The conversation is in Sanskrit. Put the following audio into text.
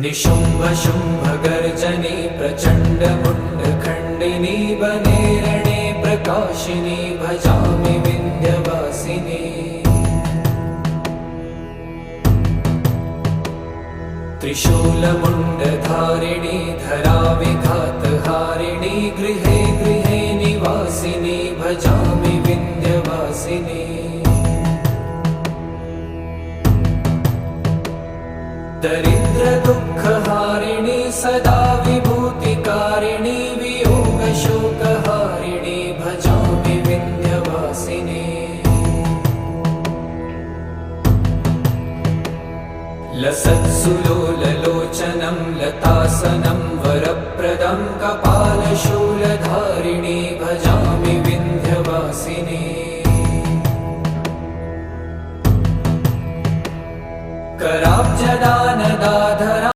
निशुम्भ शुम्भ गर्जनी प्रचण्ड मुण्ड खण्डिनी वने रणे प्रकाशिनी भजामि विन्ध्यवासिनी। त्रिशूलमुण्डधारिणी धराविघातहारिणी गृहे गृहे निवासिनी भजामि विन्ध्यवासिनी। दरिद्र दुःखहारिणी सदा विभूतिकारिणी वियोगशोकहारिणी भजामि विन्ध्यवासिनी। लसत्सुलोललोचनं लतासनं